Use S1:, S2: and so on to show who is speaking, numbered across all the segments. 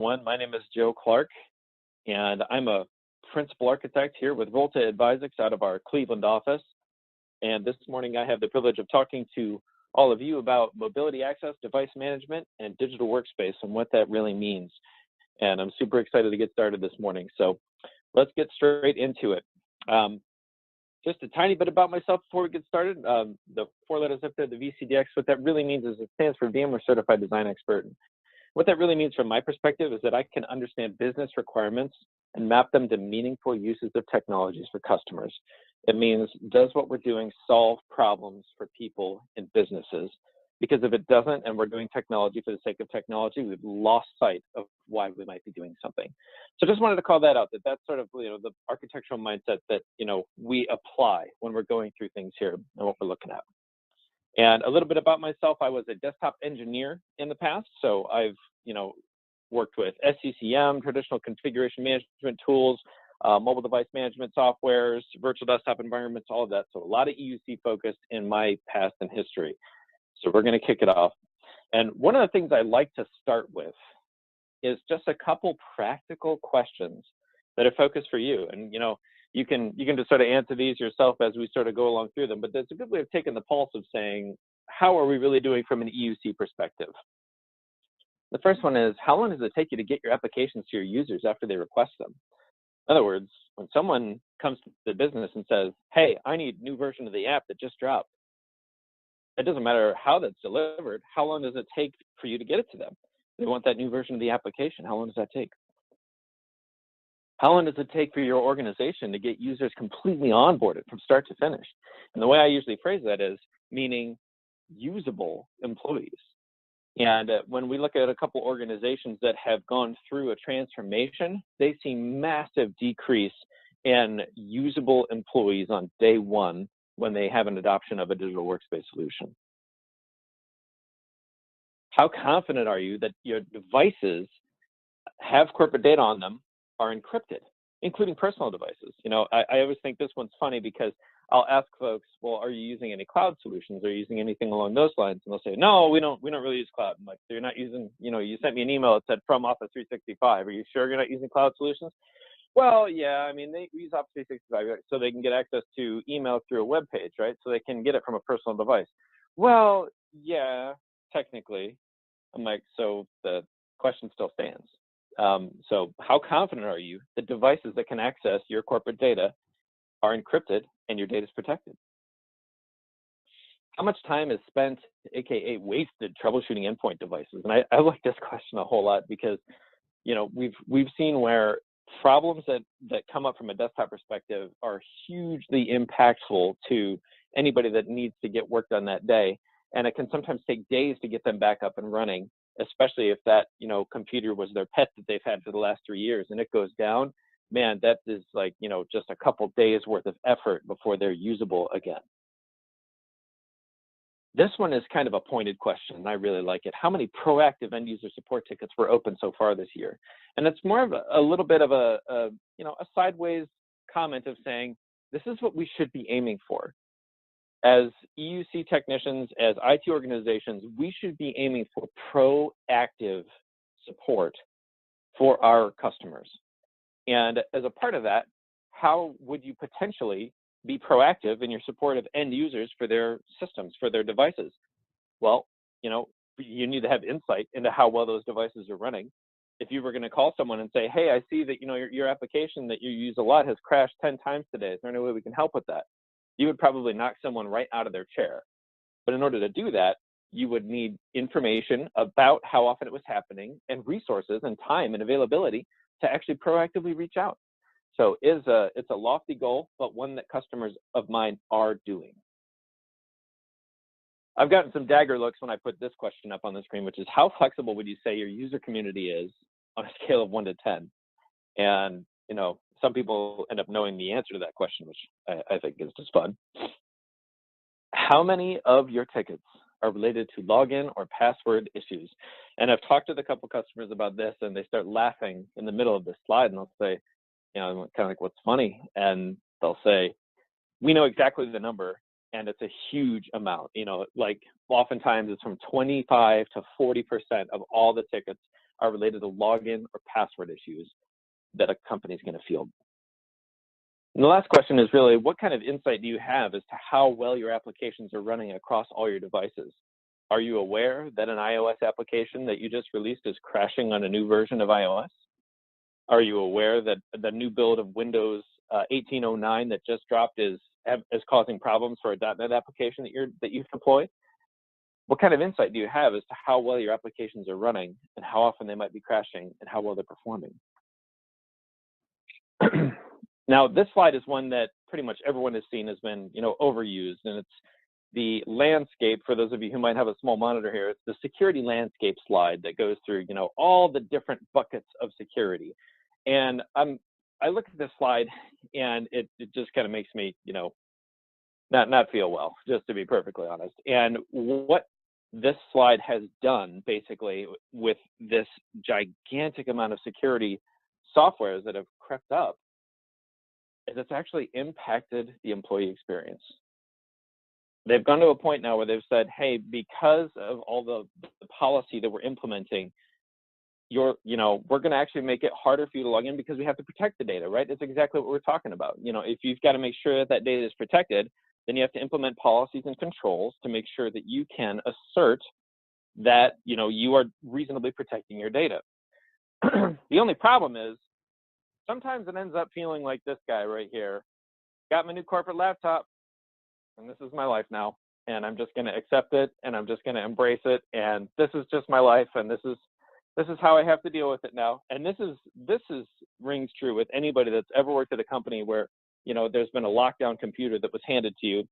S1: One. My name is Joe Clarke, and I'm a principal architect here with Volta Advisix out of our Cleveland office. And this morning I have the privilege of talking to all of you about mobility access, device management, and digital workspace and what that really means. And I'm super excited to get started this morning. So let's get straight into it. Just a tiny bit about myself before we get started. The four letters up there, the VCDX, what that really means is it stands for VMware Certified Design Expert. What that really means from my perspective is that I can understand business requirements and map them to meaningful uses of technologies for customers. It means, does what we're doing solve problems for people and businesses? Because if it doesn't, and we're doing technology for the sake of technology, we've lost sight of why we might be doing something. So just wanted to call that out, that's sort of, the architectural mindset that, we apply when we're going through things here and what we're looking at. And a little bit about myself, I was a desktop engineer in the past. So I've, worked with SCCM, traditional configuration management tools, mobile device management softwares, virtual desktop environments, all of that. So a lot of EUC focused in my past and history. So we're going to kick it off. And one of the things I like to start with is just a couple practical questions that are focused for you. And, you can just sort of answer these yourself as we sort of go along through them. But that's a good way of taking the pulse of saying, how are we really doing from an EUC perspective? The first one is, how long does it take you to get your applications to your users after they request them? In other words, when someone comes to the business and says, hey, I need a new version of the app that just dropped, it doesn't matter how that's delivered. How long does it take for you to get it to them? They want that new version of the application. How long does that take? How long does it take for your organization to get users completely onboarded from start to finish? And the way I usually phrase that is meaning usable employees. And when we look at a couple organizations that have gone through a transformation, they see massive decrease in usable employees on day one when they have an adoption of a digital workspace solution. How confident are you that your devices have corporate data on them, are encrypted, including personal devices? I always think this one's funny because I'll ask folks, well, are you using any cloud solutions? Are you using anything along those lines? And they'll say, no, we don't really use cloud. I'm like, so you're not using, you sent me an email that said from Office 365. Are you sure you're not using cloud solutions? Well, yeah, I mean, they use Office 365 so they can get access to email through a web page, right? So they can get it from a personal device. Well, yeah, technically. I'm like, so the question still stands. So how confident are you that devices that can access your corporate data are encrypted and your data is protected? How much time is spent, aka wasted, troubleshooting endpoint devices? And I like this question a whole lot because, we've seen where problems that come up from a desktop perspective are hugely impactful to anybody that needs to get work done that day. And it can sometimes take days to get them back up and running, especially if that, computer was their pet that they've had for the last 3 years and it goes down. Man, that is like, just a couple days worth of effort before they're usable again. This one is kind of a pointed question, and I really like it. How many proactive end user support tickets were open so far this year? And it's more of a little bit of a sideways comment of saying, this is what we should be aiming for. As EUC technicians, as IT organizations, we should be aiming for proactive support for our customers. And as a part of that, how would you potentially be proactive in your support of end users for their systems, for their devices? Well, you need to have insight into how well those devices are running. If you were going to call someone and say, hey, I see that your application that you use a lot has crashed 10 times today. Is there any way we can help with that? You would probably knock someone right out of their chair. But in order to do that, you would need information about how often it was happening and resources and time and availability to actually proactively reach out. So it's a lofty goal, but one that customers of mine are doing. I've gotten some dagger looks when I put this question up on the screen, which is, how flexible would you say your user community is on a scale of 1 to 10? And, some people end up knowing the answer to that question, which I think is just fun. How many of your tickets are related to login or password issues? And I've talked to a couple customers about this, and they start laughing in the middle of this slide, and they'll say, kind of like, what's funny? And they'll say, we know exactly the number, and it's a huge amount. Like oftentimes it's from 25 to 40% of all the tickets are related to login or password issues that a company is going to field. And the last question is really, what kind of insight do you have as to how well your applications are running across all your devices? Are you aware that an iOS application that you just released is crashing on a new version of iOS? Are you aware that the new build of Windows 1809 that just dropped is causing problems for a .NET application that you've deployed? What kind of insight do you have as to how well your applications are running and how often they might be crashing and how well they're performing? Now, this slide is one that pretty much everyone has seen has been, overused, and it's the landscape. For those of you who might have a small monitor here, it's the security landscape slide that goes through, all the different buckets of security. And I look at this slide, and it just kind of makes me, not feel well, just to be perfectly honest. And what this slide has done, basically, with this gigantic amount of security softwares that have crept up, is it's actually impacted the employee experience. They've gone to a point now where they've said, hey, because of all the policy that we're implementing, we're going to actually make it harder for you to log in because we have to protect the data, right? That's exactly what we're talking about. If you've got to make sure that data is protected, then you have to implement policies and controls to make sure that you can assert that, you are reasonably protecting your data. The only problem is, sometimes it ends up feeling like this guy right here. Got my new corporate laptop, and this is my life now, and I'm just going to accept it, and I'm just going to embrace it, and this is just my life, and this is how I have to deal with it now. And this rings true with anybody that's ever worked at a company where there's been a lockdown computer that was handed to you,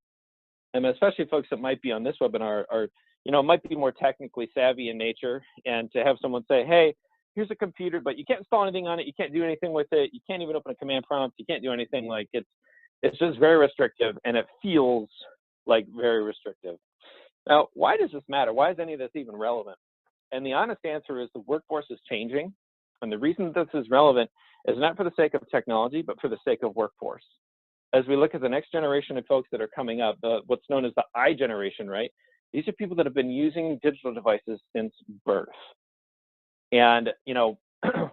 S1: and especially folks that might be on this webinar are might be more technically savvy in nature, and to have someone say, hey, here's a computer, but you can't install anything on it. You can't do anything with it. You can't even open a command prompt. You can't do anything. Like it's just very restrictive, and it feels like very restrictive. Now, why does this matter? Why is any of this even relevant? And the honest answer is the workforce is changing. And the reason this is relevant is not for the sake of technology, but for the sake of workforce. As we look at the next generation of folks that are coming up, what's known as the I generation, right? These are people that have been using digital devices since birth. And,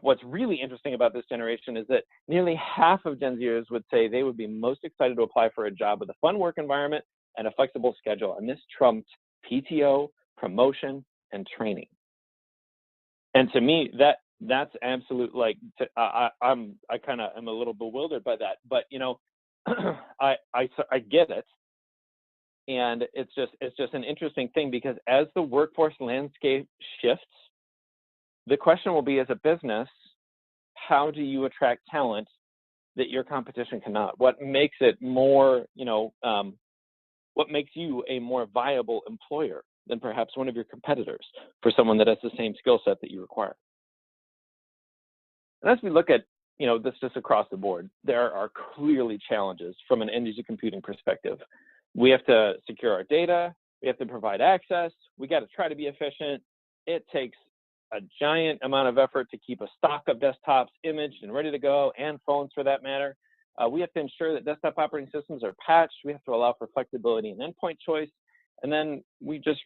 S1: what's really interesting about this generation is that nearly half of Gen Zers would say they would be most excited to apply for a job with a fun work environment and a flexible schedule. And this trumped PTO, promotion, and training. And to me, that's absolute, like, I kind of am a little bewildered by that. But, I get it. And it's just an interesting thing, because as the workforce landscape shifts, the question will be, as a business, how do you attract talent that your competition cannot? What makes it more, what makes you a more viable employer than perhaps one of your competitors for someone that has the same skill set that you require? And as we look at, this just across the board, there are clearly challenges from an end user computing perspective. We have to secure our data. We have to provide access. We got to try to be efficient. It takes a giant amount of effort to keep a stock of desktops imaged and ready to go, and phones for that matter. We have to ensure that desktop operating systems are patched. We have to allow for flexibility and endpoint choice. And then we just,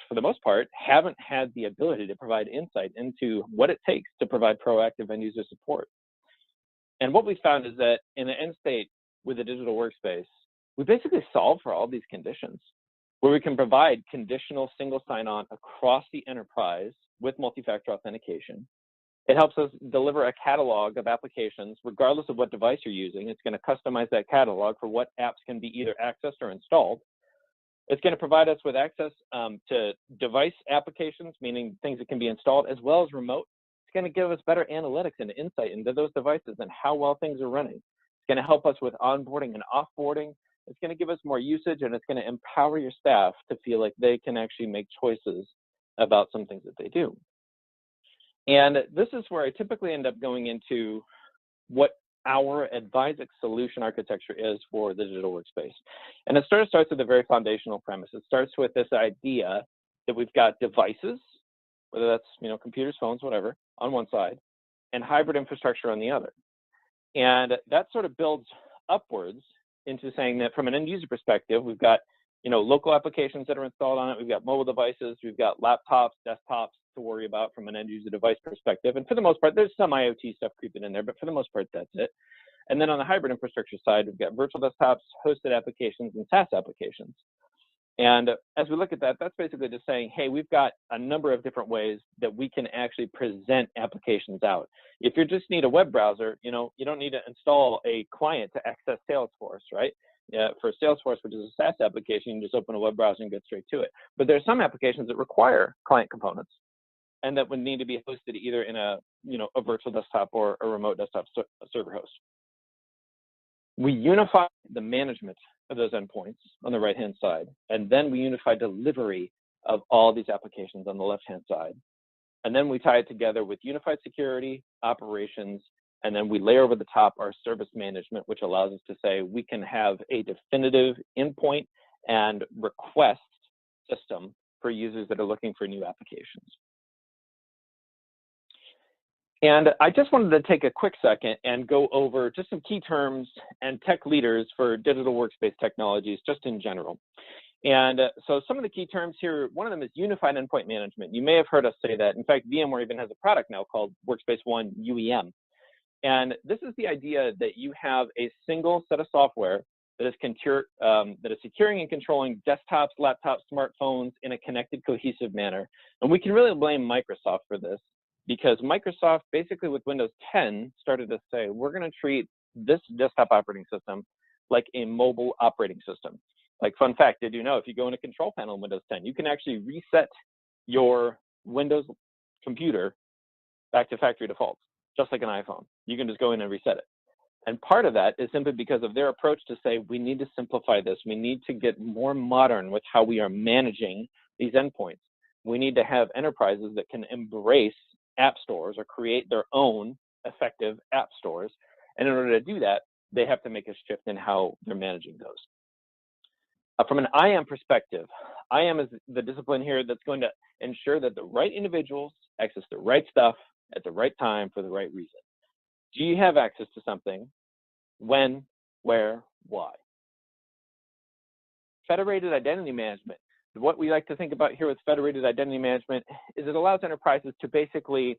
S1: for the most part, haven't had the ability to provide insight into what it takes to provide proactive end user support. And what we found is that in the end state with the digital workspace, we basically solve for all these conditions, where we can provide conditional single sign-on across the enterprise with multi-factor authentication. It helps us deliver a catalog of applications, regardless of what device you're using. It's going to customize that catalog for what apps can be either accessed or installed. It's going to provide us with access to device applications, meaning things that can be installed, as well as remote. It's going to give us better analytics and insight into those devices and how well things are running. It's going to help us with onboarding and offboarding. It's going to give us more usage, and it's going to empower your staff to feel like they can actually make choices about some things that they do. And this is where I typically end up going into what our Advisix solution architecture is for the digital workspace. And it starts with a very foundational premise. It starts with this idea that we've got devices, whether that's computers, phones, whatever, on one side, and hybrid infrastructure on the other. And that sort of builds upwards into saying that from an end user perspective, we've got local applications that are installed on it. We've got mobile devices. We've got laptops, desktops to worry about from an end user device perspective. And for the most part, there's some IoT stuff creeping in there, but for the most part, that's it. And then on the hybrid infrastructure side, we've got virtual desktops, hosted applications, and SaaS applications. And as we look at that, that's basically just saying, hey, we've got a number of different ways that we can actually present applications out. If you just need a web browser, you don't need to install a client to access Salesforce, right? For Salesforce, which is a SaaS application, you can just open a web browser and get straight to it. But there are some applications that require client components and that would need to be hosted either in a virtual desktop or a remote desktop server host. We unify the management of those endpoints on the right-hand side, and then we unify delivery of all these applications on the left-hand side. And then we tie it together with unified security, operations, and then we layer over the top our service management, which allows us to say we can have a definitive endpoint and request system for users that are looking for new applications. And I just wanted to take a quick second and go over just some key terms and tech leaders for digital workspace technologies, just in general. And so some of the key terms here, one of them is unified endpoint management. You may have heard us say that. In fact, VMware even has a product now called Workspace One UEM. And this is the idea that you have a single set of software that is securing and controlling desktops, laptops, smartphones in a connected, cohesive manner. And we can really blame Microsoft for this, because Microsoft, basically with Windows 10, started to say, we're going to treat this desktop operating system like a mobile operating system. Like, fun fact, did you know if you go in a control panel in Windows 10, you can actually reset your Windows computer back to factory defaults, just like an iPhone. You can just go in and reset it. And part of that is simply because of their approach to say, we need to simplify this. We need to get more modern with how we are managing these endpoints. We need to have enterprises that can embrace app stores or create their own effective app stores. And in order to do that, they have to make a shift in how they're managing those. From an IAM perspective, IAM is the discipline here that's going to ensure that the right individuals access the right stuff at the right time for the right reason. Do you have access to something? When, where, why? Federated identity management. What we like to think about here with federated identity management is it allows enterprises to basically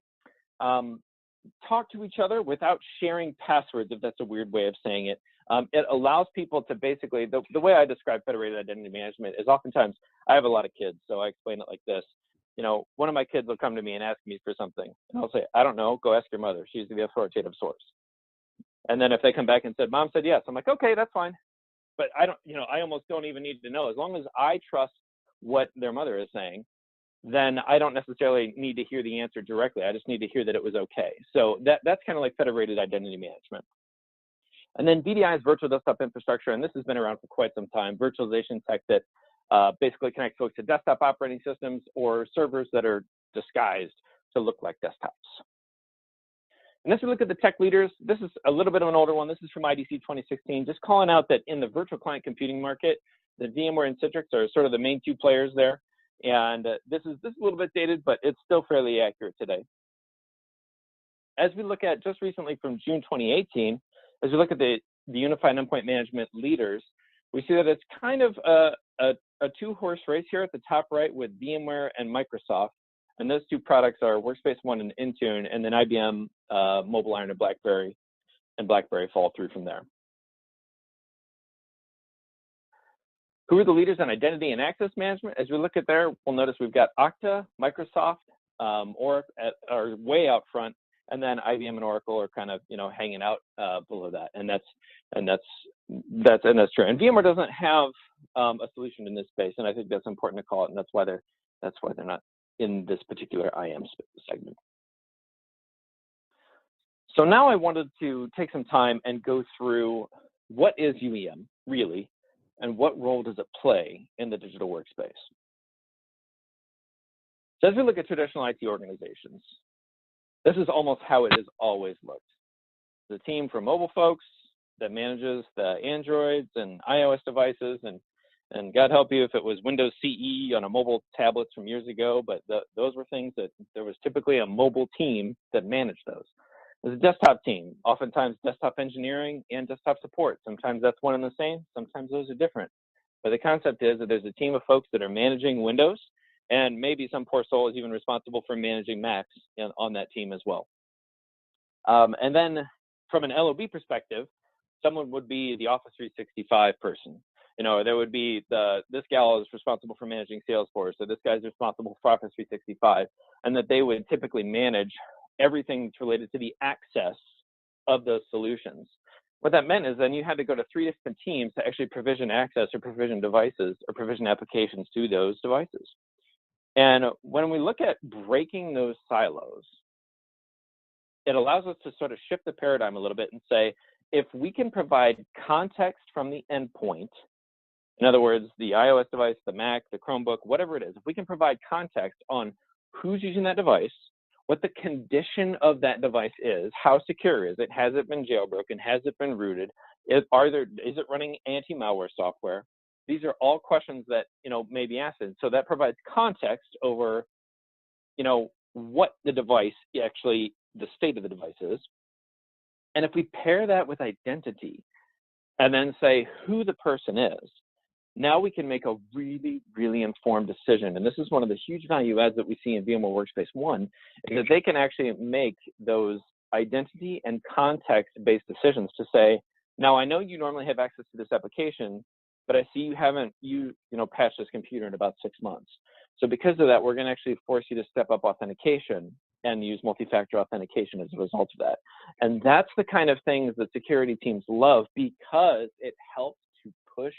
S1: talk to each other without sharing passwords, if that's a weird way of saying it. It allows people to basically, the way I describe federated identity management is oftentimes, I have a lot of kids, so I explain it like this. One of my kids will come to me and ask me for something, and I'll say, I don't know, go ask your mother. She's the authoritative source. And then if they come back and said, Mom said yes, I'm like, okay, that's fine. But I don't, I almost don't even need to know. As long as I trust what their mother is saying, then I don't necessarily need to hear the answer directly. I just need to hear that it was okay. So that's kind of like federated identity management. And then VDI is virtual desktop infrastructure, and this has been around for quite some time. Virtualization tech that basically connects folks to desktop operating systems or servers that are disguised to look like desktops. And as we look at the tech leaders, this is a little bit of an older one. This is from IDC 2016, just calling out that in the virtual client computing market, the VMware and Citrix are sort of the main two players there. And this is a little bit dated, but it's still fairly accurate today. As we look at just recently from June 2018, as we look at the unified endpoint management leaders, we see that it's kind of a two-horse race here at the top right with VMware and Microsoft. And those two products are Workspace One and Intune, and then IBM, Mobile Iron, and BlackBerry fall through from there. Who are the leaders on identity and access management? As we look at there, we'll notice we've got Okta, Microsoft, Oracle are way out front, and then IBM and Oracle are kind of hanging out below that, and that's true. And VMware doesn't have a solution in this space, and I think that's important to call it, and that's why they're not in this particular IAM segment. So now I wanted to take some time and go through what is UEM really, and what role does it play in the digital workspace. So as we look at traditional IT organizations, this is almost how it has always looked. The team from mobile folks that manages the Androids and iOS devices, and God help you if it was Windows CE on a mobile tablet from years ago, but those were things that there was typically a mobile team that managed those. There's a desktop team, oftentimes desktop engineering and desktop support. Sometimes that's one and the same, sometimes those are different. But the concept is that there's a team of folks that are managing Windows, and maybe some poor soul is even responsible for managing Macs on that team as well. And then from an LOB perspective, someone would be the Office 365 person. You know, there would be this gal is responsible for managing Salesforce, so this guy's responsible for Office 365, and that they would typically manage everything that's related to the access of those solutions. What that meant is then you had to go to 3 different teams to actually provision access or provision devices or provision applications to those devices. And when we look at breaking those silos, it allows us to sort of shift the paradigm a little bit and say, if we can provide context from the endpoint, in other words, the iOS device, the Mac, the Chromebook, whatever it is, if we can provide context on who's using that device, what the condition of that device is, how secure is it, has it been jailbroken, has it been rooted, is it running anti-malware software? These are all questions that, you know, may be asked. So that provides context over, you know, what the device actually, the state of the device is. And if we pair that with identity and then say who the person is, now we can make a really, really informed decision. And this is one of the huge value adds that we see in VMware Workspace One, is that they can actually make those identity and context-based decisions to say, now I know you normally have access to this application, but I see you haven't patched this computer in about 6 months. So because of that, we're going to actually force you to step up authentication and use multi-factor authentication as a result of that. And that's the kind of things that security teams love, because it helps to push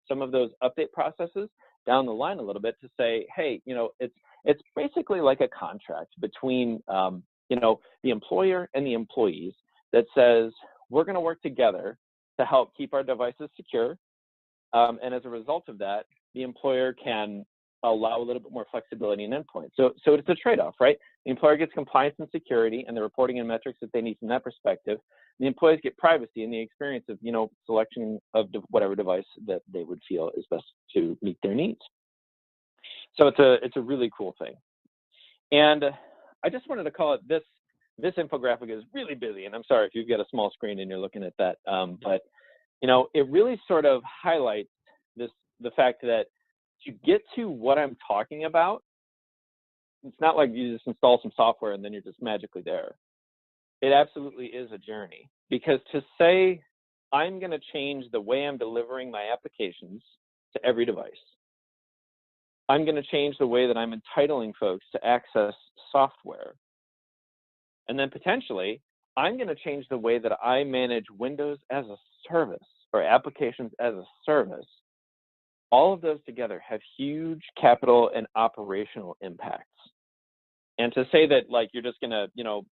S1: some of those update processes down the line a little bit to say, hey, you know, it's basically like a contract between the employer and the employees that says we're going to work together to help keep our devices secure. And as a result of that, the employer can allow a little bit more flexibility in endpoint. So it's a trade-off, right? The employer gets compliance and security and the reporting and metrics that they need from that perspective. The employees get privacy and the experience of, you know, selection of whatever device that they would feel is best to meet their needs. So it's a really cool thing. And I just wanted to call it this infographic is really busy, and I'm sorry if you've got a small screen and you're looking at that, but you know, it really sort of highlights the fact that to get to what I'm talking about, it's not like you just install some software and then you're just magically there. It absolutely is a journey, because to say I'm going to change the way I'm delivering my applications to every device, I'm going to change the way that I'm entitling folks to access software, and then potentially I'm going to change the way that I manage Windows as a service or applications as a service. All of those together have huge capital and operational impacts. And to say that, like, you're just going to, you know,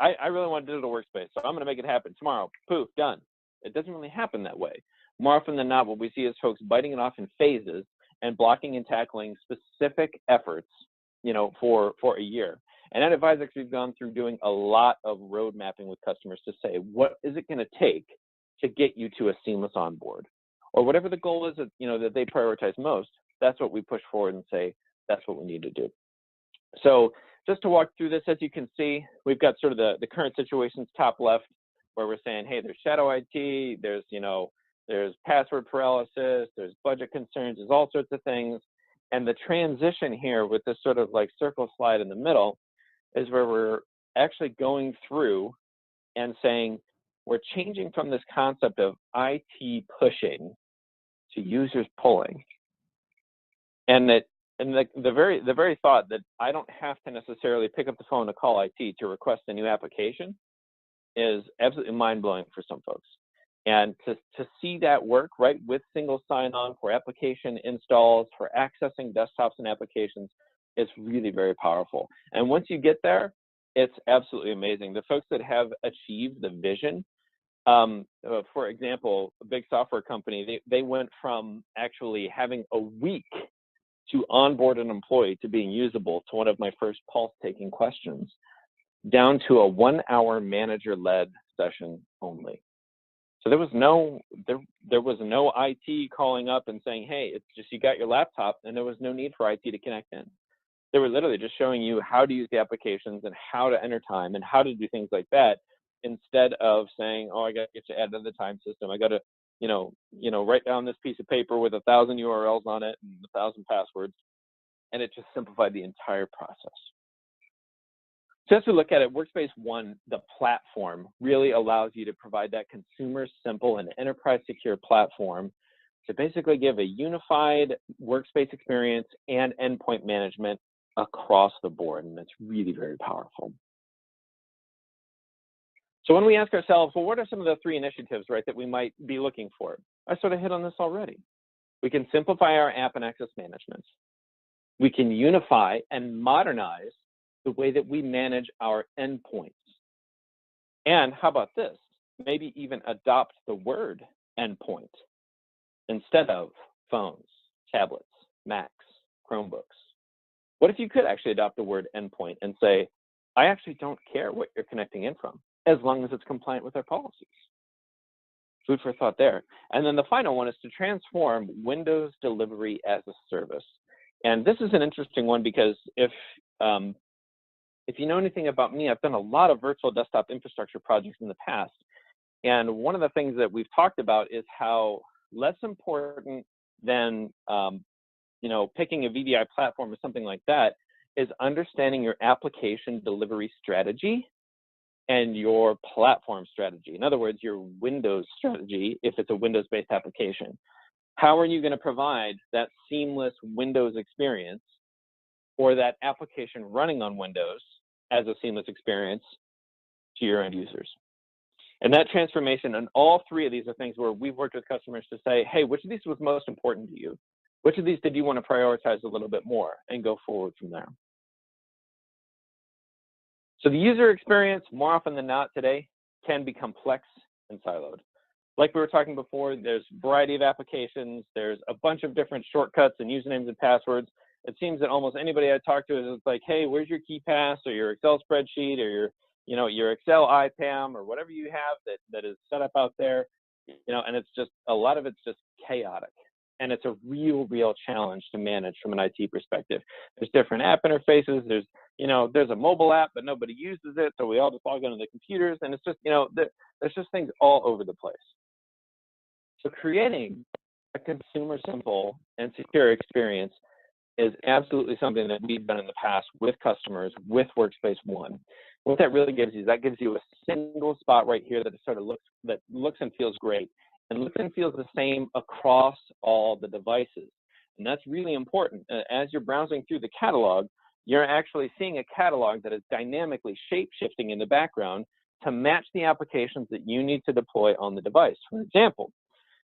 S1: I really want to do digital workspace, so I'm going to make it happen tomorrow, poof, done. It doesn't really happen that way. More often than not, what we see is folks biting it off in phases and blocking and tackling specific efforts, you know, for a year. And at VCDX, we've gone through doing a lot of road mapping with customers to say, what is it going to take to get you to a seamless onboard? Or whatever the goal is that, you know, that they prioritize most, that's what we push forward and say, that's what we need to do. So just to walk through this, as you can see, we've got sort of the current situations top left, where we're saying, hey, there's shadow IT, there's, you know, there's password paralysis, there's budget concerns, there's all sorts of things. And the transition here with this sort of like circle slide in the middle is where we're actually going through and saying, we're changing from this concept of IT pushing to users pulling. And that, and the very thought that I don't have to necessarily pick up the phone to call IT to request a new application is absolutely mind-blowing for some folks. And to see that work, right, with single sign-on for application installs, for accessing desktops and applications, is really very powerful. And once you get there, it's absolutely amazing. The folks that have achieved the vision, for example, a big software company, they went from actually having a week to onboard an employee to being usable to one of my first pulse-taking questions, down to a 1-hour manager-led session only. So there was no IT calling up and saying, hey, it's just you got your laptop, and there was no need for IT to connect in. They were literally just showing you how to use the applications and how to enter time and how to do things like that, instead of saying, oh, I got to get you added to the time system. I got to write down this piece of paper with 1,000 URLs on it and 1,000 passwords, and it just simplified the entire process. So as we look at it, Workspace One, the platform, really allows you to provide that consumer simple and enterprise secure platform to basically give a unified workspace experience and endpoint management across the board, and it's really very powerful. So when we ask ourselves, well, what are some of the 3 initiatives, right, that we might be looking for? I sort of hit on this already. We can simplify our app and access management. We can unify and modernize the way that we manage our endpoints. And how about this? Maybe even adopt the word endpoint instead of phones, tablets, Macs, Chromebooks. What if you could actually adopt the word endpoint and say, I actually don't care what you're connecting in from, as long as it's compliant with our policies? Food for thought there. And then the final one is to transform Windows delivery as a service. And this is an interesting one because if you know anything about me, I've done a lot of virtual desktop infrastructure projects in the past. And one of the things that we've talked about is how less important than picking a VDI platform or something like that is understanding your application delivery strategy and your platform strategy. In other words, your Windows strategy, if it's a Windows-based application. How are you going to provide that seamless Windows experience or that application running on Windows as a seamless experience to your end users? And that transformation, and all 3 of these are things where we've worked with customers to say, hey, which of these was most important to you? Which of these did you want to prioritize a little bit more and go forward from there? So the user experience, more often than not today, can be complex and siloed. Like we were talking before, there's a variety of applications. There's a bunch of different shortcuts and usernames and passwords. It seems that almost anybody I talk to is like, hey, where's your KeyPass or your Excel spreadsheet or your Excel IPAM or whatever you have that is set up out there, and it's just, a lot of it's just chaotic. And it's a real challenge to manage from an IT perspective. There's different app interfaces. There's a mobile app, but nobody uses it. So we all just log onto the computers, and it's just, there's just things all over the place. So creating a consumer simple and secure experience is absolutely something that we've done in the past with customers with Workspace One. What that really gives you is that gives you a single spot right here that sort of looks and feels great, and looks and feels the same across all the devices. And that's really important. As you're browsing through the catalog, you're actually seeing a catalog that is dynamically shape-shifting in the background to match the applications that you need to deploy on the device. For example,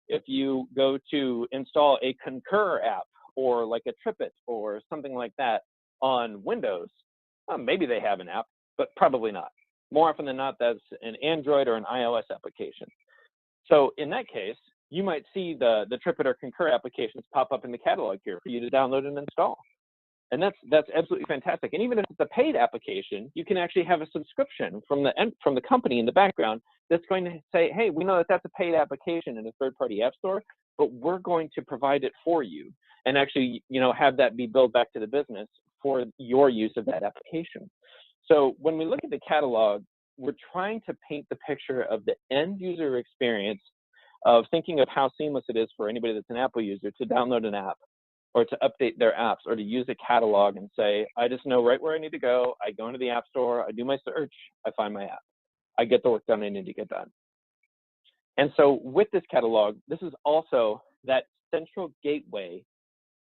S1: if you go to install a Concur app or like a TripIt or something like that on Windows, maybe they have an app, but probably not. More often than not, that's an Android or an iOS application. So in that case, you might see the TripIt or Concur applications pop up in the catalog here for you to download and install. And that's absolutely fantastic. And even if it's a paid application, you can actually have a subscription from the company in the background that's going to say, hey, we know that that's a paid application in a third-party app store, but we're going to provide it for you and actually, have that be billed back to the business for your use of that application. So when we look at the catalog, we're trying to paint the picture of the end user experience of thinking of how seamless it is for anybody that's an Apple user to download an app or to update their apps or to use a catalog and say, I just know right where I need to go. I go into the App Store, I do my search, I find my app. I get the work done I need to get done. And so with this catalog, this is also that central gateway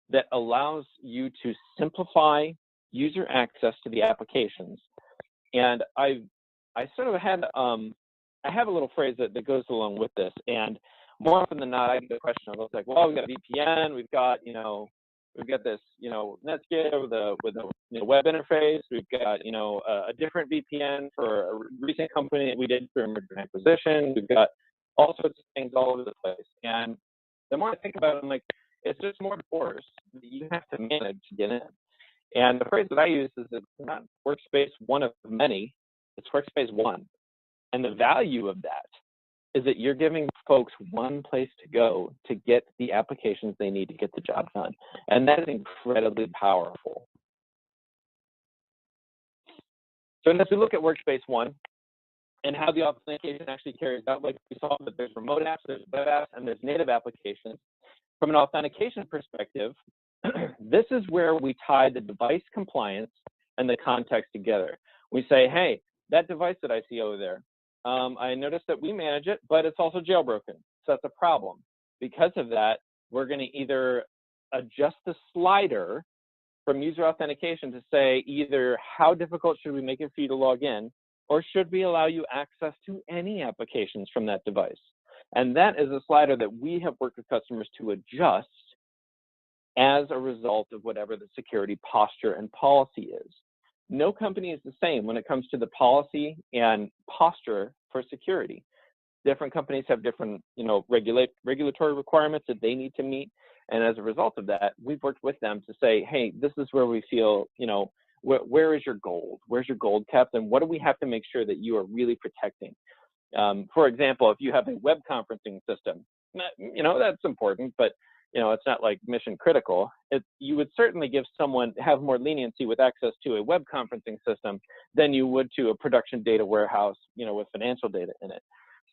S1: that allows you to simplify user access to the applications. And I sort of had, I have a little phrase that goes along with this. And more often than not, I get the question, I was like, well, we've got VPN, we've got this, Netscape with a web interface. We've got, a different VPN for a recent company that we did for a merger and acquisition. We've got all sorts of things all over the place. And the more I think about it, I'm like, it's just more doors that you have to manage to get in. And the phrase that I use is it's not Workspace one of many, it's Workspace One. And the value of that is that you're giving folks one place to go to get the applications they need to get the job done. And that is incredibly powerful. So as we look at Workspace One, and how the authentication actually carries out. Like we saw that there's remote apps, there's web apps, and there's native applications. From an authentication perspective, this is where we tie the device compliance and the context together. We say, hey, that device that I see over there, I noticed that we manage it, but it's also jailbroken. So that's a problem. Because of that, we're going to either adjust the slider from user authentication to say either how difficult should we make it for you to log in, or should we allow you access to any applications from that device? And that is a slider that we have worked with customers to adjust as a result of whatever the security posture and policy is. No company is the same when it comes to the policy and posture for security. Different companies have different, regulatory requirements that they need to meet. And as a result of that, we've worked with them to say, hey, this is where we feel, where is your gold? Where's your gold kept? And what do we have to make sure that you are really protecting? For example, if you have a web conferencing system, that's important, but it's not like mission critical. You would certainly have more leniency with access to a web conferencing system than you would to a production data warehouse, with financial data in it.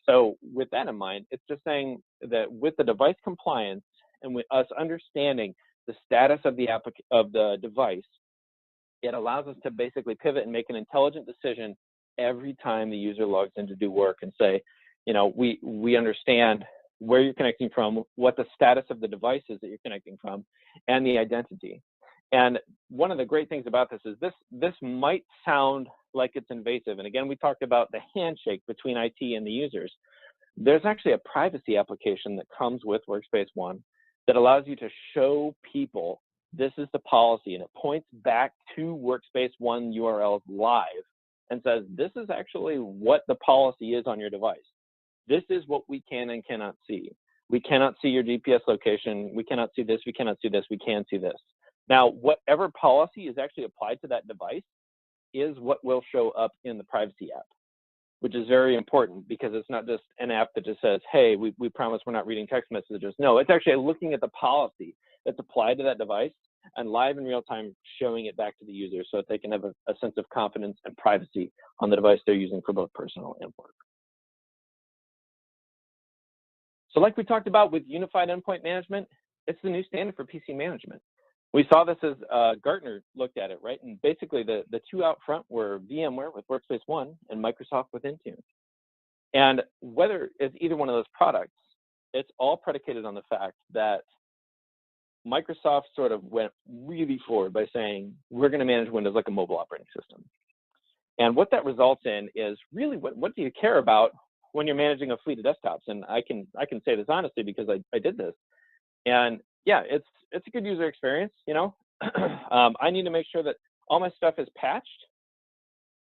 S1: So with that in mind, it's just saying that with the device compliance and with us understanding the status of the device, it allows us to basically pivot and make an intelligent decision every time the user logs in to do work and say, we understand where you're connecting from, what the status of the device is that you're connecting from, and the identity. And one of the great things about this is this might sound like it's invasive. And again, we talked about the handshake between IT and the users. There's actually a privacy application that comes with Workspace One that allows you to show people this is the policy, and it points back to Workspace One URLs live and says, this is actually what the policy is on your device. This is what we can and cannot see. We cannot see your GPS location. We cannot see this. We cannot see this. We can see this. Now, whatever policy is actually applied to that device is what will show up in the privacy app, which is very important because it's not just an app that just says, hey, we promise we're not reading text messages. No, it's actually looking at the policy that's applied to that device and live in real time showing it back to the user so that they can have a sense of confidence and privacy on the device they're using for both personal and work. So like we talked about with unified endpoint management, it's the new standard for PC management. We saw this as Gartner looked at it, right? And basically the two out front were VMware with Workspace One and Microsoft with Intune. And whether it's either one of those products, it's all predicated on the fact that Microsoft sort of went really forward by saying, we're going to manage Windows like a mobile operating system. And what that results in is really what do you care about when you're managing a fleet of desktops? And I can say this honestly because I did this. And yeah, it's a good user experience, I need to make sure that all my stuff is patched.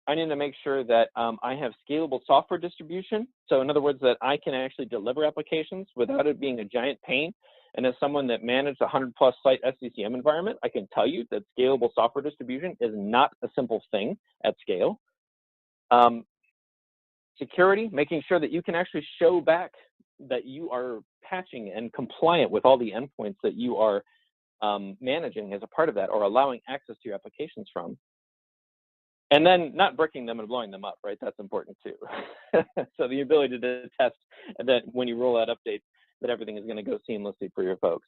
S1: I need to make sure that I have scalable software distribution. So in other words, that I can actually deliver applications without it being a giant pain. And as someone that managed a 100+ site SCCM environment, I can tell you that scalable software distribution is not a simple thing at scale. Security, making sure that you can actually show back that you are patching and compliant with all the endpoints that you are managing as a part of that or allowing access to your applications from. And then not bricking them and blowing them up, right? That's important too. So the ability to test that when you roll out updates, that everything is going to go seamlessly for your folks.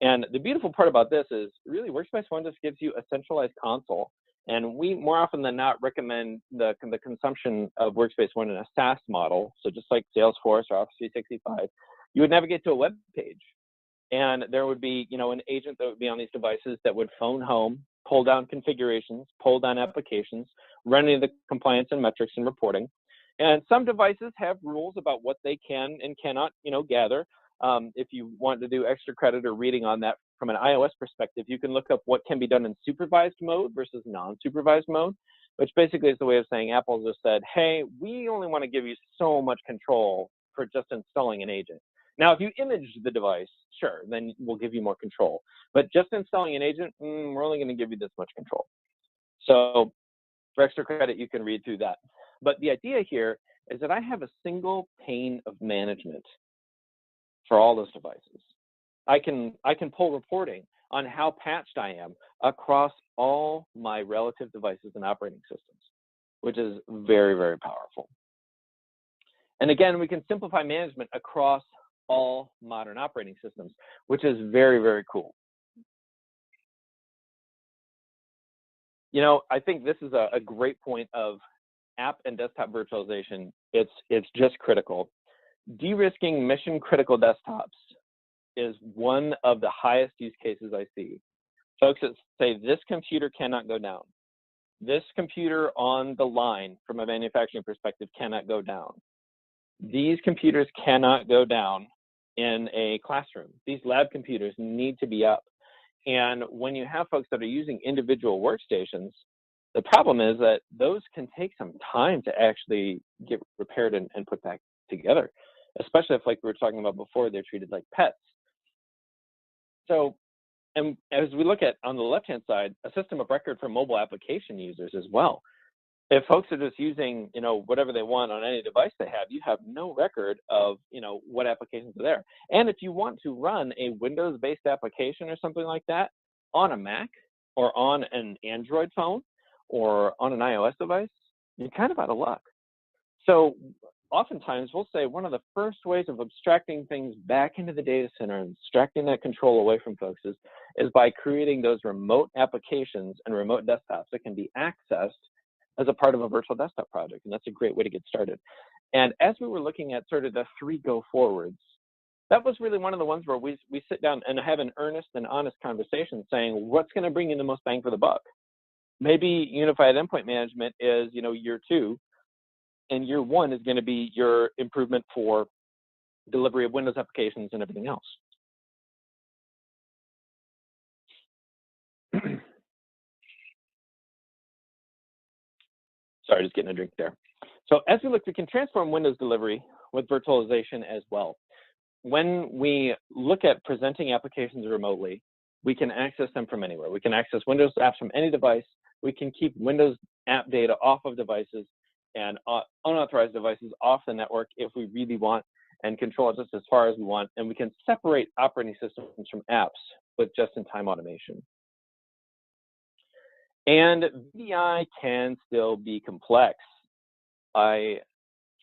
S1: And the beautiful part about this is really Workspace One just gives you a centralized console. And we more often than not recommend the consumption of Workspace One in a SaaS model. So just like Salesforce or Office 365, you would navigate to a web page. And there would be, an agent that would be on these devices that would phone home, pull down configurations, pull down applications, run any of the compliance and metrics and reporting. And some devices have rules about what they can and cannot, gather. If you want to do extra credit or reading on that from an iOS perspective, you can look up what can be done in supervised mode versus non-supervised mode, which basically is the way of saying Apple just said, hey, we only want to give you so much control for just installing an agent. Now, if you image the device, sure, then we'll give you more control. But just installing an agent, we're only going to give you this much control. So for extra credit, you can read through that. But the idea here is that I have a single pane of management for all those devices. I can pull reporting on how patched I am across all my relative devices and operating systems, which is very, very powerful. And again, we can simplify management across all modern operating systems, which is very, very cool. You know, I think this is a great point of app and desktop virtualization. It's just critical. De-risking mission critical desktops is one of the highest use cases I see. Folks that say this computer cannot go down. This computer on the line from a manufacturing perspective cannot go down. These computers cannot go down in a classroom. These lab computers need to be up. And when you have folks that are using individual workstations, the problem is that those can take some time to actually get repaired and put back together, especially if, like we were talking about before, they're treated like pets. So, and as we look at on the left-hand side, a system of record for mobile application users as well. If folks are just using, you know, whatever they want on any device they have, you have no record of, you know, what applications are there. And if you want to run a Windows-based application or something like that on a Mac or on an Android phone or on an iOS device, you're kind of out of luck. So oftentimes we'll say one of the first ways of abstracting things back into the data center and abstracting that control away from folks is by creating those remote applications and remote desktops that can be accessed as a part of a virtual desktop project, and that's a great way to get started. And as we were looking at sort of the 3 go forwards, that was really one of the ones where we sit down and have an earnest and honest conversation saying, what's going to bring you the most bang for the buck? Maybe unified endpoint management is, you know, year 2, and year 1 is going to be your improvement for delivery of Windows applications and everything else. Sorry, just getting a drink there. So as we look, we can transform Windows delivery with virtualization as well. When we look at presenting applications remotely, we can access them from anywhere. We can access Windows apps from any device. We can keep Windows app data off of devices and unauthorized devices off the network if we really want, and control it just as far as we want. And we can separate operating systems from apps with just-in-time automation. And VDI can still be complex. I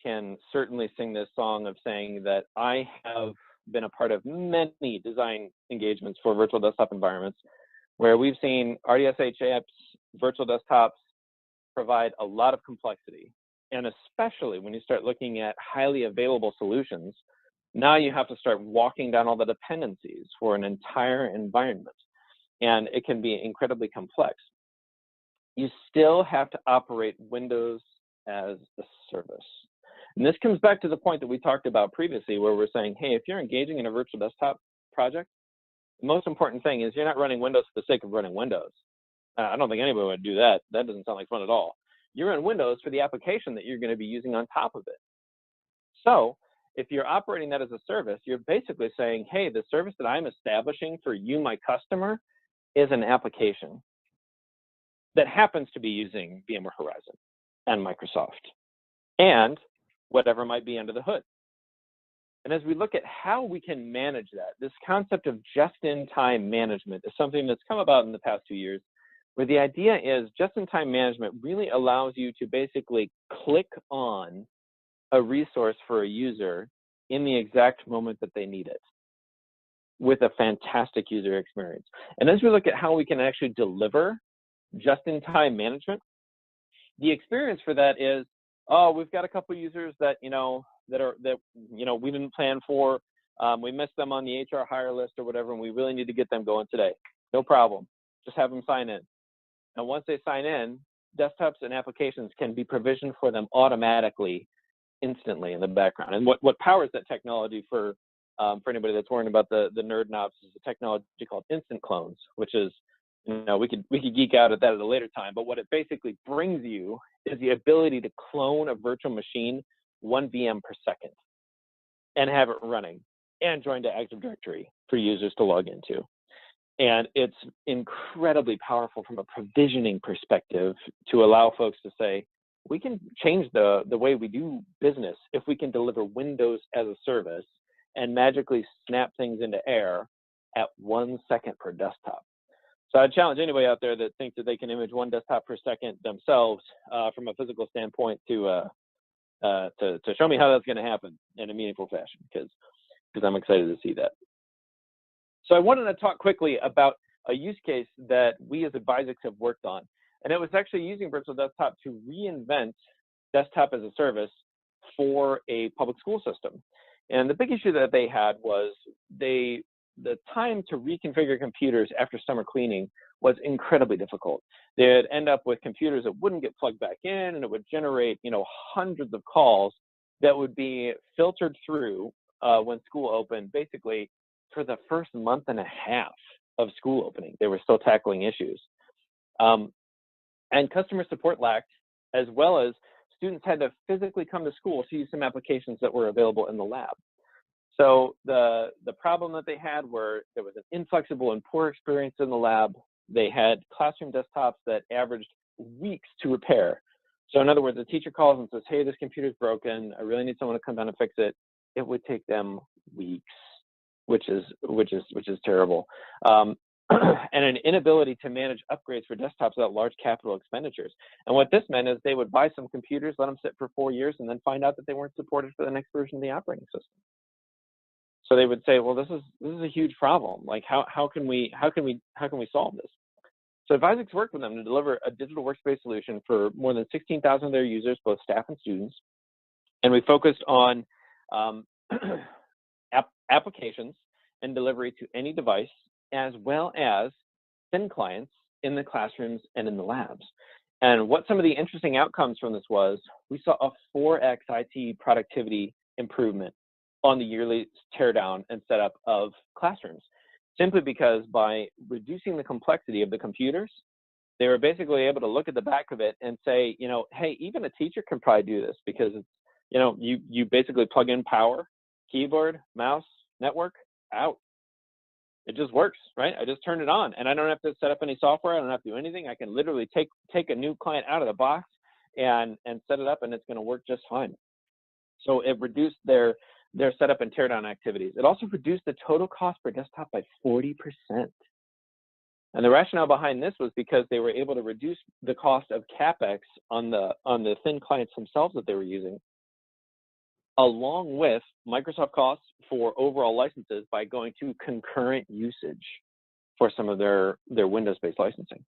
S1: can certainly sing this song of saying that I have been a part of many design engagements for virtual desktop environments where we've seen RDSH apps, virtual desktops provide a lot of complexity. And especially when you start looking at highly available solutions, now you have to start walking down all the dependencies for an entire environment. And it can be incredibly complex. You still have to operate Windows as a service. And this comes back to the point that we talked about previously, where we're saying, hey, if you're engaging in a virtual desktop project, the most important thing is you're not running Windows for the sake of running Windows. I don't think anybody would do that. That doesn't sound like fun at all. You're in Windows for the application that you're going to be using on top of it. So if you're operating that as a service, you're basically saying, hey, the service that I'm establishing for you, my customer, is an application that happens to be using VMware Horizon and Microsoft and whatever might be under the hood. And as we look at how we can manage that, this concept of just-in-time management is something that's come about in the past 2 years, where the idea is just-in-time management really allows you to basically click on a resource for a user in the exact moment that they need it with a fantastic user experience. And as we look at how we can actually deliver just-in-time management, the experience for that is, oh, we've got a couple users that, we didn't plan for. We missed them on the HR hire list or whatever, and we really need to get them going today. No problem. Just have them sign in. And once they sign in, desktops and applications can be provisioned for them automatically, instantly in the background. And what powers that technology for anybody that's worrying about the nerd knobs is a technology called instant clones, which is, we could geek out at that at a later time. But what it basically brings you is the ability to clone a virtual machine 1 VM per second and have it running and join to Active Directory for users to log into. And it's incredibly powerful from a provisioning perspective to allow folks to say, we can change the way we do business if we can deliver Windows as a service and magically snap things into air at 1 second per desktop. So I'd challenge anybody out there that thinks that they can image 1 desktop per second themselves from a physical standpoint to to show me how that's going to happen in a meaningful fashion, because I'm excited to see that. So I wanted to talk quickly about a use case that we as Advisix have worked on, and it was actually using Virtual Desktop to reinvent desktop as a service for a public school system. And the big issue that they had was the time to reconfigure computers after summer cleaning was incredibly difficult. They'd end up with computers that wouldn't get plugged back in, and it would generate, hundreds of calls that would be filtered through when school opened. Basically, for the first month and a half of school opening, they were still tackling issues. And customer support lacked, as well as students had to physically come to school to use some applications that were available in the lab. So the problem that they had were there was an inflexible and poor experience in the lab. They had classroom desktops that averaged weeks to repair. So in other words, the teacher calls and says, hey, this computer's broken. I really need someone to come down and fix it. It would take them weeks, which is terrible. And an inability to manage upgrades for desktops without large capital expenditures. And what this meant is they would buy some computers, let them sit for 4 years, and then find out that they weren't supported for the next version of the operating system. So they would say, well, this is a huge problem. Like, how can we solve this? So Advisix worked with them to deliver a digital workspace solution for more than 16,000 of their users, both staff and students. And we focused on applications and delivery to any device, as well as thin clients in the classrooms and in the labs. And what some of the interesting outcomes from this was, we saw a 4x IT productivity improvement on the yearly teardown and setup of classrooms, simply because by reducing the complexity of the computers, they were basically able to look at the back of it and say, hey, even a teacher can probably do this, because it's, you basically plug in power, keyboard, mouse, network, out. It just works, right? I just turn it on, and I don't have to set up any software. I don't have to do anything. I can literally take a new client out of the box and set it up, and it's going to work just fine. So it reduced their setup and teardown activities. It also reduced the total cost per desktop by 40%. And the rationale behind this was because they were able to reduce the cost of CapEx on the thin clients themselves that they were using, along with Microsoft costs for overall licenses by going to concurrent usage for some of their Windows-based licensing.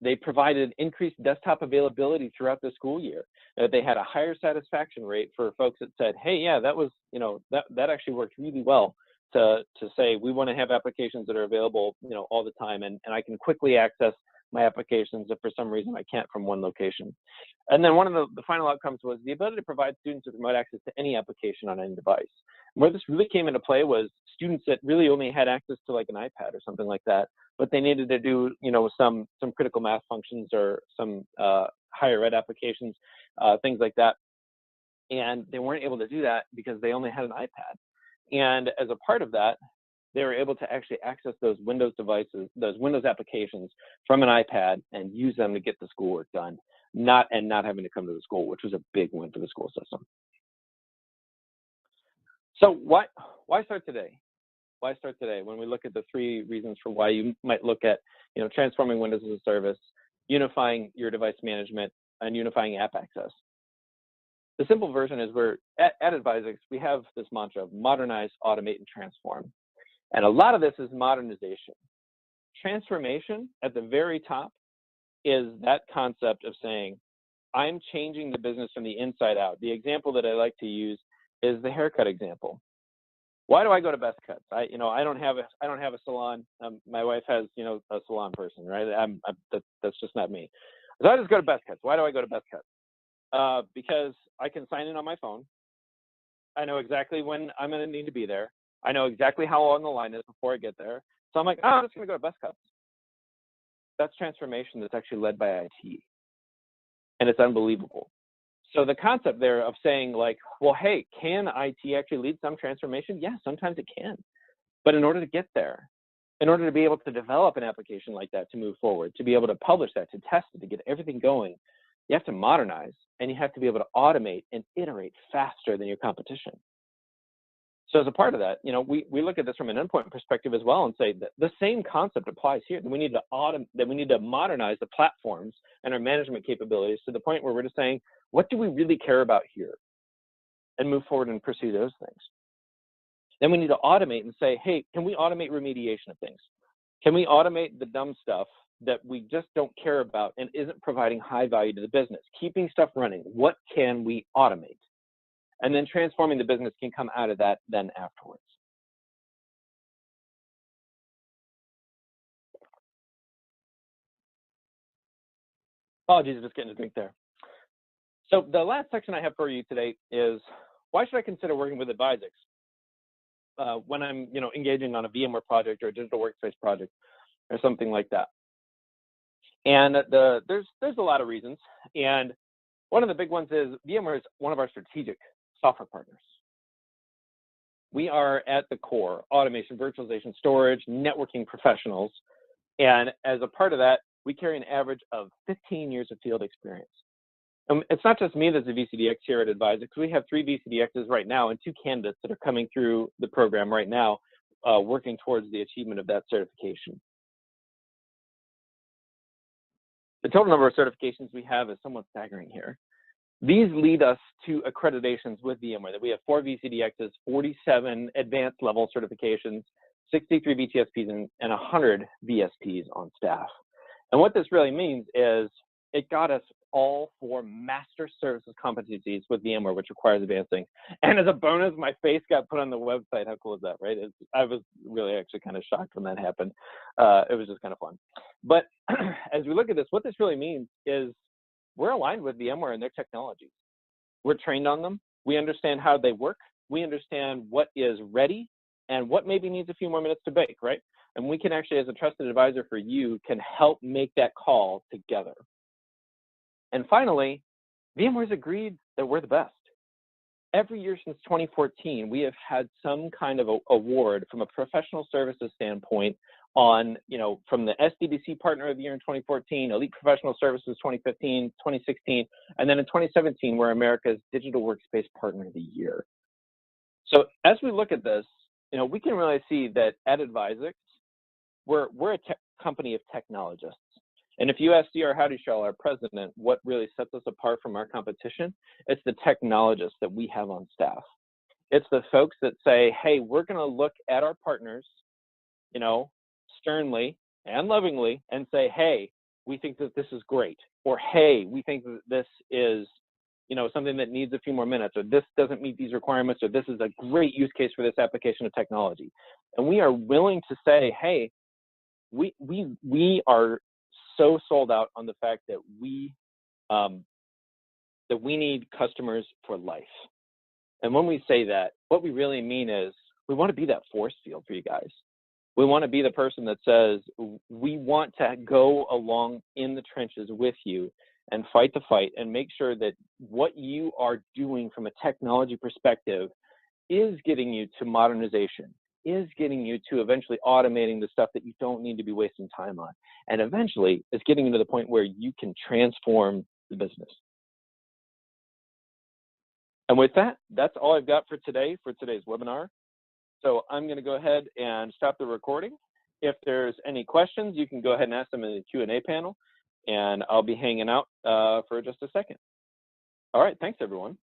S1: They provided increased desktop availability throughout the school year. They had a higher satisfaction rate for folks that said, hey, yeah, that was, that actually worked really well to say we want to have applications that are available, all the time, and I can quickly access my applications if for some reason I can't from one location. And then one of the final outcomes was the ability to provide students with remote access to any application on any device. Where this really came into play was students that really only had access to like an iPad or something like that, but they needed to do, some critical math functions or some higher ed applications, things like that. And they weren't able to do that because they only had an iPad. And as a part of that, they were able to actually access those Windows devices, those Windows applications from an iPad and use them to get the schoolwork done, not having to come to the school, which was a big win for the school system. So why start today? Why start today when we look at the 3 reasons for why you might look at, transforming Windows as a service, unifying your device management, and unifying app access? The simple version is we're at Advisix, we have this mantra of modernize, automate, and transform. And a lot of this is modernization. Transformation at the very top is that concept of saying, I'm changing the business from the inside out. The example that I like to use is the haircut example. Why do I go to Best Cuts? I don't have a salon. My wife has, a salon person, right? That's just not me. So I just go to Best Cuts. Why do I go to Best Cuts? Because I can sign in on my phone. I know exactly when I'm going to need to be there. I know exactly how long the line is before I get there. So I'm like, I'm just going to go to Best Cuts. That's transformation that's actually led by IT. And it's unbelievable. So the concept there of saying like, well, hey, can IT actually lead some transformation? Yeah, sometimes it can. But in order to get there, in order to be able to develop an application like that to move forward, to be able to publish that, to test it, to get everything going, you have to modernize, and you have to be able to automate and iterate faster than your competition. So as a part of that, we look at this from an endpoint perspective as well and say that the same concept applies here. That we need to modernize the platforms and our management capabilities to the point where we're just saying, what do we really care about here? And move forward and pursue those things. Then we need to automate and say, hey, can we automate remediation of things? Can we automate the dumb stuff that we just don't care about and isn't providing high value to the business? Keeping stuff running, what can we automate? And then transforming the business can come out of that then afterwards. Apologies, I'm just getting a drink there. So the last section I have for you today is, why should I consider working with Advisix when I'm engaging on a VMware project or a digital workspace project or something like that? And there's a lot of reasons. And one of the big ones is VMware is one of our strategic software partners. We are at the core automation, virtualization, storage, networking professionals. And as a part of that, we carry an average of 15 years of field experience. It's not just me that's a VCDX here at Advisix. We have 3 VCDXs right now and 2 candidates that are coming through the program right now, working towards the achievement of that certification. The total number of certifications we have is somewhat staggering here. These lead us to accreditations with VMware. That we have 4 VCDXs, 47 advanced level certifications, 63 VTSPs, and 100 VSPs on staff. And what this really means is it got us all 4 master services competencies with VMware, which requires advancing. And as a bonus, my face got put on the website. How cool is that, right? I was really actually kind of shocked when that happened. It was just kind of fun. But as we look at this, what this really means is we're aligned with VMware and their technologies. We're trained on them. We understand how they work. We understand what is ready and what maybe needs a few more minutes to bake, right? And we can actually, as a trusted advisor for you, can help make that call together. And finally, VMware's agreed that we're the best. Every year since 2014, we have had some kind of award from a professional services standpoint on, from the SDDC Partner of the Year in 2014, Elite Professional Services 2015, 2016, and then in 2017, we're America's Digital Workspace Partner of the Year. So as we look at this, we can really see that at Advisix, we're a company of technologists. And if you ask C.R. Howdyshell, our president, what really sets us apart from our competition, it's the technologists that we have on staff. It's the folks that say, hey, we're going to look at our partners, sternly and lovingly and say, hey, we think that this is great. Or, hey, we think that this is, something that needs a few more minutes, or this doesn't meet these requirements, or this is a great use case for this application of technology. And we are willing to say, hey, we are so sold out on the fact that we need customers for life. And when we say that, what we really mean is we want to be that force field for you guys. We want to be the person that says we want to go along in the trenches with you and fight the fight and make sure that what you are doing from a technology perspective is getting you to modernization, is getting you to eventually automating the stuff that you don't need to be wasting time on. And eventually, it's getting you to the point where you can transform the business. And with that, that's all I've got for today's webinar. So I'm going to go ahead and stop the recording. If there's any questions, you can go ahead and ask them in the Q&A panel, and I'll be hanging out for just a second. All right, thanks, everyone.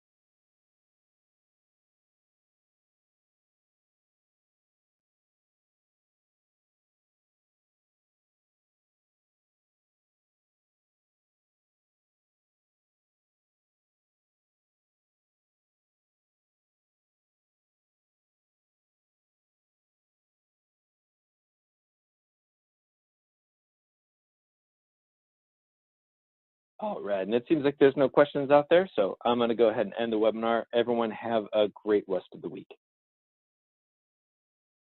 S1: All right, and it seems like there's no questions out there, so I'm going to go ahead and end the webinar. Everyone have a great rest of the week.